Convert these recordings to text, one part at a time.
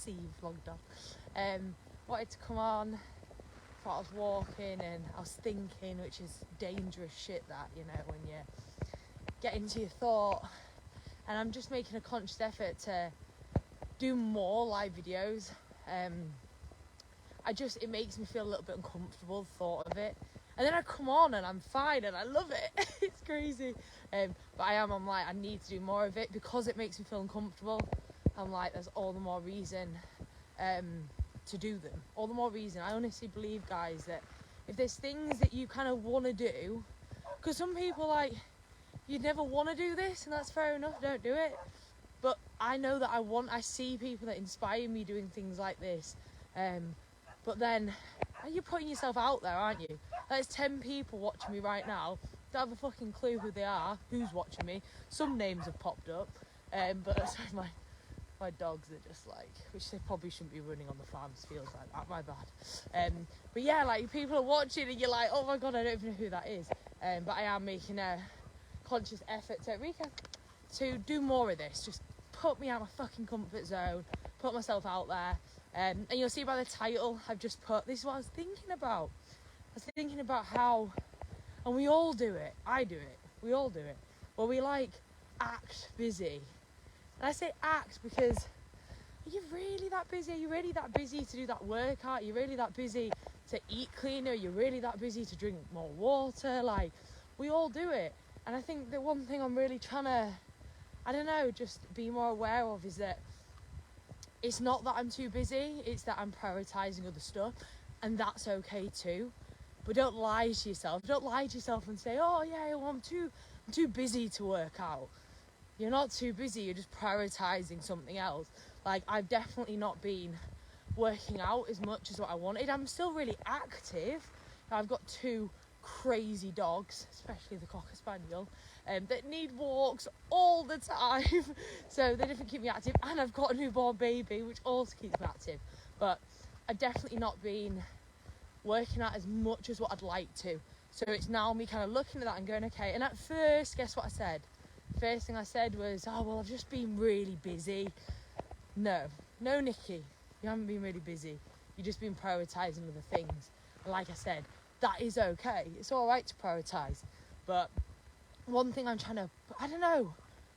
See you, vlog dog. Wanted to come on. Thought I was walking and I was thinking, which is dangerous shit, that, you know, when you get into your thought. And I'm just making a conscious effort to do more live videos. It makes me feel a little bit uncomfortable, the thought of it. And then I come on and I'm fine and I love it. It's crazy. But I'm like, I need to do more of it because it makes me feel uncomfortable. I'm like, there's all the more reason to do them. All the more reason. I honestly believe, guys, that if there's things that you kind of want to do, because some people, like, you'd never want to do this, and that's fair enough, don't do it. But I know that I see people that inspire me doing things like this. But then you're putting yourself out there, aren't you? There's 10 people watching me right now. Don't have a fucking clue who they are, who's watching me. Some names have popped up. But sorry, my dogs are just like, which they probably shouldn't be running on the farms, feels like that, my bad. But yeah, like, people are watching and you're like, oh my god, I don't even know who that is. But I am making a conscious effort to do more of this. Just put me out of my fucking comfort zone, put myself out there. And you'll see by the title, I've just put, this is what I was thinking about. I was thinking about how, and we all do it, I do it, we all do it, where we like act busy. And I say act because, are you really that busy? Are you really that busy to do that workout? Are you really that busy to eat cleaner? Are you really that busy to drink more water? Like, we all do it. And I think the one thing I'm really trying to, I don't know, just be more aware of is that it's not that I'm too busy, it's that I'm prioritising other stuff, and that's okay too. But don't lie to yourself. Don't lie to yourself and say, oh yeah, well, I'm too busy to work out. You're not too busy, you're just prioritising something else. Like, I've definitely not been working out as much as what I wanted. I'm still really active. I've got 2 crazy dogs, especially the Cocker Spaniel, that need walks all the time. So they definitely keep me active. And I've got a newborn baby, which also keeps me active. But I've definitely not been working out as much as what I'd like to. So it's now me kind of looking at that and going, okay. And at first, guess what I said? First thing I said was, oh, well, I've just been really busy. No, Nikki, you haven't been really busy. You've just been prioritising other things. And like I said, that is okay. It's all right to prioritise. But one thing I'm trying to, I don't know,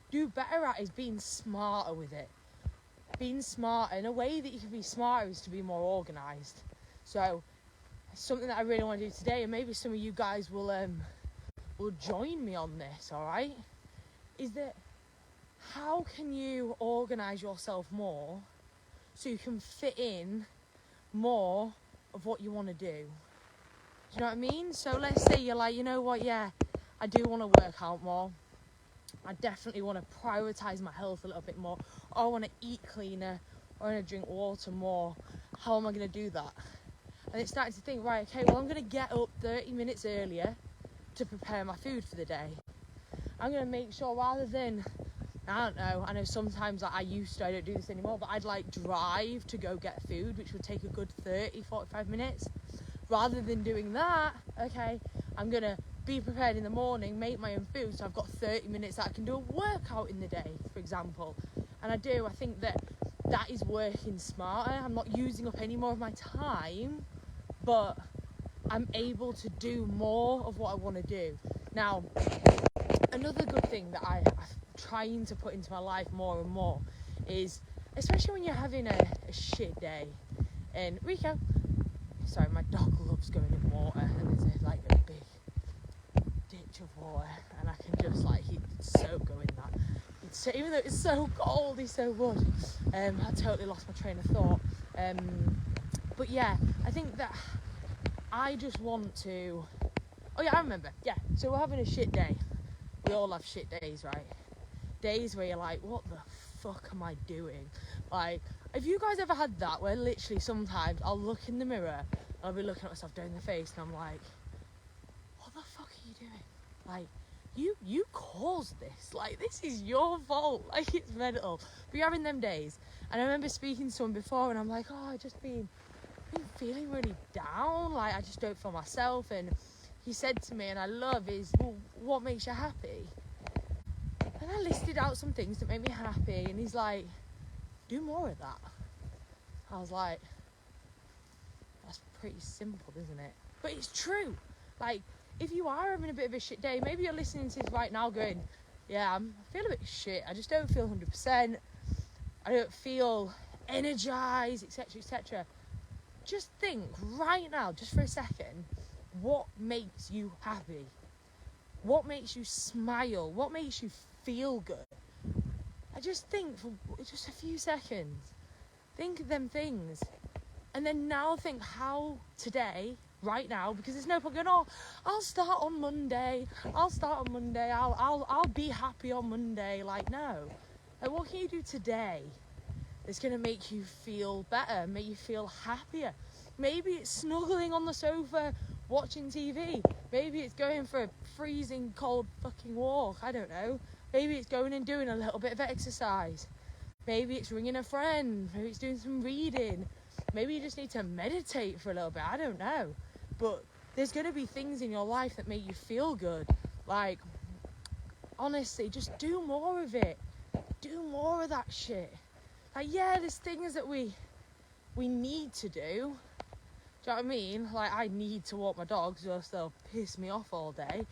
do better at is being smarter with it. Being smarter. And a way that you can be smarter is to be more organised. So something that I really want to do today, and maybe some of you guys will join me on this, all right, is that how can you organise yourself more so you can fit in more of what you want to do? Do you know what I mean? So let's say you're like, you know what, yeah, I do want to work out more. I definitely want to prioritise my health a little bit more. Or I want to eat cleaner. Or I want to drink water more. How am I going to do that? And it's starting to think, right, okay, well, I'm going to get up 30 minutes earlier to prepare my food for the day. I'm going to make sure, rather than, I know sometimes I don't do this anymore, but I'd like drive to go get food, which would take a good 30, 45 minutes. Rather than doing that, okay, I'm going to be prepared in the morning, make my own food, so I've got 30 minutes that I can do a workout in the day, for example. And I think that is working smarter. I'm not using up any more of my time, but I'm able to do more of what I want to do. Now, another good thing that I'm trying to put into my life more and more is, especially when you're having a shit day, and Rico, sorry, my dog loves going in water, and there's a big ditch of water, and I can just he'd so go in that. Even though it's so cold, he's so good. I totally lost my train of thought. But yeah, I think that I just want to. Oh yeah, I remember. Yeah, so we're having a shit day. We all have shit days, right? Days where you're like, what the fuck am I doing? Like, have you guys ever had that where literally sometimes I'll look in the mirror and I'll be looking at myself down the face and I'm like, what the fuck are you doing? Like, you caused this. Like, this is your fault. Like, it's mental. But you're having them days. And I remember speaking to someone before and I'm like, oh, I've just been feeling really down. Like, I just don't feel myself. And he said to me, and I love, is, well, what makes you happy? And I listed out some things that make me happy. And he's like, do more of that. I was like, that's pretty simple, isn't it? But it's true. Like, if you are having a bit of a shit day, maybe you're listening to this right now going, yeah, I feel a bit shit. I just don't feel 100%. I don't feel energized, etc., etc. Just think right now, just for a second, what makes you happy? What makes you smile? What makes you feel good? I just think for just a few seconds. Think of them things. And then now think how today, right now, because there's no point going, oh, I'll start on Monday. I'll be happy on Monday. Like, no. Like, what can you do today that's going to make you feel better, make you feel happier? Maybe it's snuggling on the sofa, watching TV. Maybe it's going for a freezing cold fucking walk. I don't know. Maybe it's going and doing a little bit of exercise. Maybe it's ringing a friend. Maybe it's doing some reading. Maybe you just need to meditate for a little bit. I don't know. But there's going to be things in your life that make you feel good. Like, honestly, just do more of it. Do more of that shit. Like, yeah, there's things that we need to do. Do you know what I mean? Like, I need to walk my dogs or else they'll piss me off all day.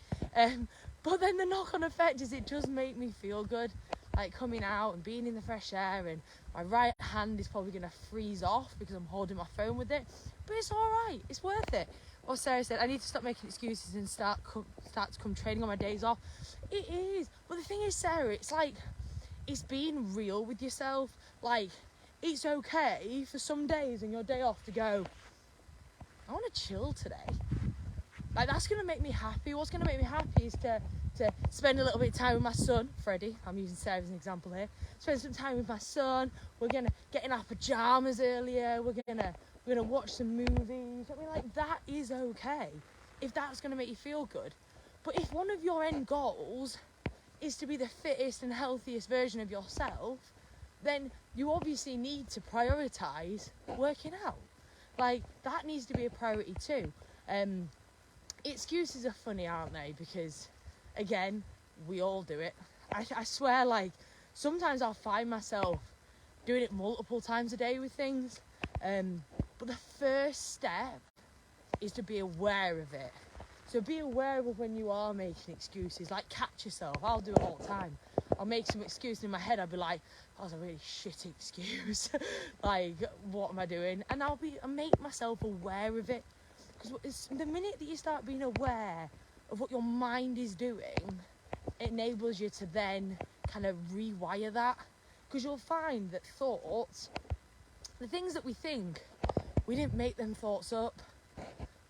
But then the knock-on effect is it does make me feel good. Like, coming out and being in the fresh air, and my right hand is probably going to freeze off because I'm holding my phone with it. But it's all right. It's worth it. Or Sarah said, I need to stop making excuses and start to come training on my days off. It is. But the thing is, Sarah, it's like, it's being real with yourself. Like, it's okay for some days on your day off to go, I want to chill today. Like, that's going to make me happy. What's going to make me happy is to spend a little bit of time with my son, Freddie. I'm using Sarah as an example here. Spend some time with my son. We're going to get in our pyjamas earlier. We're going to watch some movies. I mean, like, that is okay if that's going to make you feel good. But if one of your end goals is to be the fittest and healthiest version of yourself, then you obviously need to prioritise working out. Like, that needs to be a priority too. Excuses are funny, aren't they? Because, again, we all do it. I swear, like, sometimes I'll find myself doing it multiple times a day with things. But the first step is to be aware of it. So be aware of when you are making excuses. Like, catch yourself. I'll do it all the time. I'll make some excuse in my head. I'll be like, that was a really shit excuse. Like, what am I doing? And I'll make myself aware of it. Because the minute that you start being aware of what your mind is doing, it enables you to then kind of rewire that. Because you'll find that thoughts, the things that we think, we didn't make them thoughts up.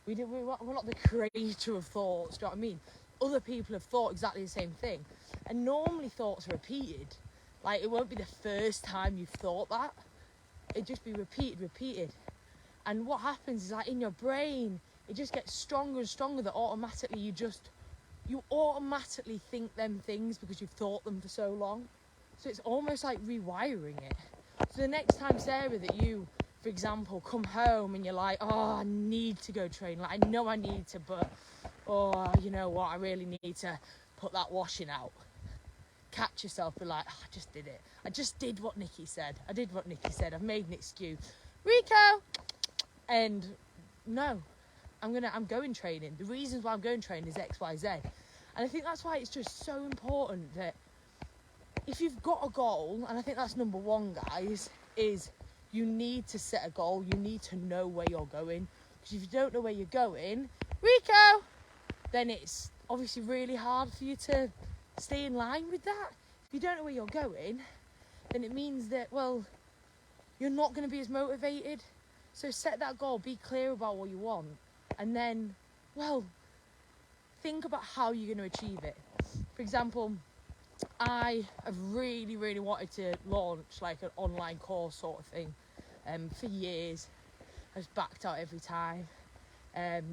We're not the creator of thoughts, do you know what I mean? Other people have thought exactly the same thing. And normally thoughts are repeated. Like, it won't be the first time you've thought that. It'd just be repeated. And what happens is, like, in your brain, it just gets stronger and stronger that automatically you automatically think them things because you've thought them for so long. So it's almost like rewiring it. So the next time, Sarah, that you, for example, come home and you're like, oh, I need to go train. Like, I know I need to, but, oh, you know what? I really need to put that washing out. Catch yourself, be like, oh, I just did it. I just did what Nikki said. I've made an excuse. Rico! And no, I'm going training. The reasons why I'm going training is X, Y, Z. And I think that's why it's just so important that if you've got a goal, and I think that's number one, guys, is you need to set a goal. You need to know where you're going. Because if you don't know where you're going, Rico, then it's obviously really hard for you to stay in line with that. If you don't know where you're going, then it means that, well, you're not going to be as motivated. So set that goal, be clear about what you want, and then, well, think about how you're going to achieve it. For example, I have really, really wanted to launch like an online course sort of thing for years. I've backed out every time.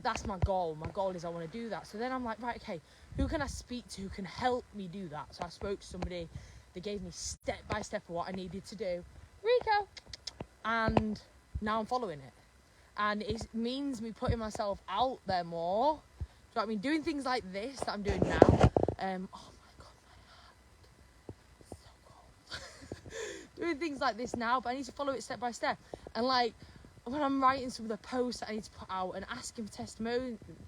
That's my goal. My goal is I want to do that. So then I'm like, right, okay, who can I speak to who can help me do that? So I spoke to somebody. They gave me step by step of what I needed to do. Rico! And now I'm following it. And it means me putting myself out there more. Do you know what I mean? Doing things like this that I'm doing now. Oh my God, my hand. It's so cold. doing things like this now, but I need to follow it step by step. And like when I'm writing some of the posts that I need to put out and asking for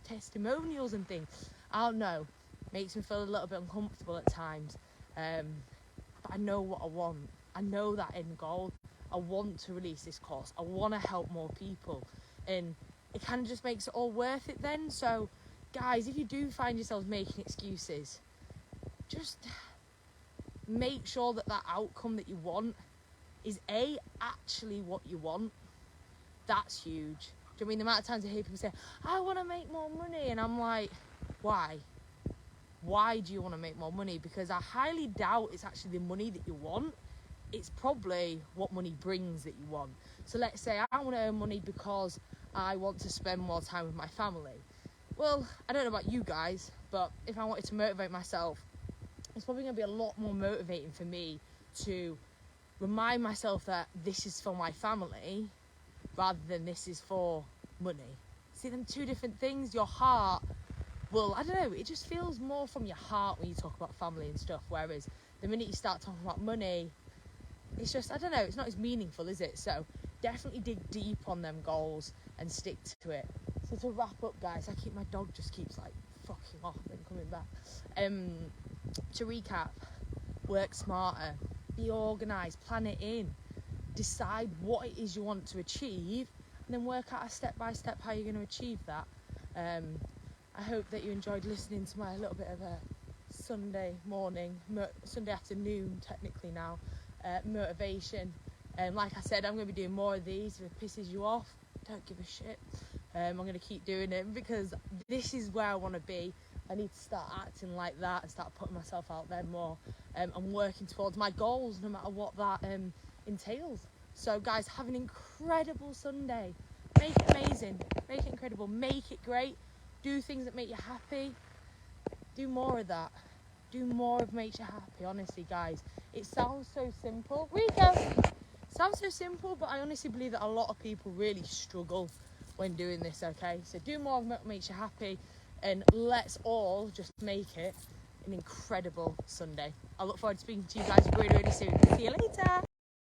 testimonials and things, I don't know, makes me feel a little bit uncomfortable at times. But I know what I want. I know that end goal. I want to release this course. I want to help more people, and it kind of just makes it all worth it then. So guys, if you do find yourselves making excuses, just make sure that that outcome that you want is actually what you want. That's huge. Do you know what I mean? The amount of times I hear people say, I want to make more money, and I'm like, why? Why do you want to make more money? Because I highly doubt it's actually the money that you want. It's probably what money brings that you want. So let's say I want to earn money because I want to spend more time with my family. Well, I don't know about you guys, but if I wanted to motivate myself, it's probably going to be a lot more motivating for me to remind myself that this is for my family rather than this is for money. See, them two different things. Your heart, well, I don't know, it just feels more from your heart when you talk about family and stuff, whereas the minute you start talking about money, it's just, I don't know, it's not as meaningful, is it? So definitely dig deep on them goals and stick to it. So to wrap up, guys, my dog just keeps like fucking off and coming back. To recap, work smarter, be organised, plan it in, decide what it is you want to achieve, and then work out a step-by-step how you're going to achieve that. I hope that you enjoyed listening to my little bit of a Sunday morning, Sunday afternoon technically now, motivation. Like I said, I'm going to be doing more of these. If it pisses you off, don't give a shit. I'm going to keep doing it because this is where I want to be. I need to start acting like that and start putting myself out there more. I'm working towards my goals no matter what that entails. So guys, have an incredible Sunday. Make it amazing, make it incredible, make it great. Do things that make you happy. Do more of that. Do more of makes you happy, honestly guys. It sounds so simple. Rico! Sounds so simple, but I honestly believe that a lot of people really struggle when doing this, okay? So do more of what makes you happy, and let's all just make it an incredible Sunday. I look forward to speaking to you guys really, really soon. See you later.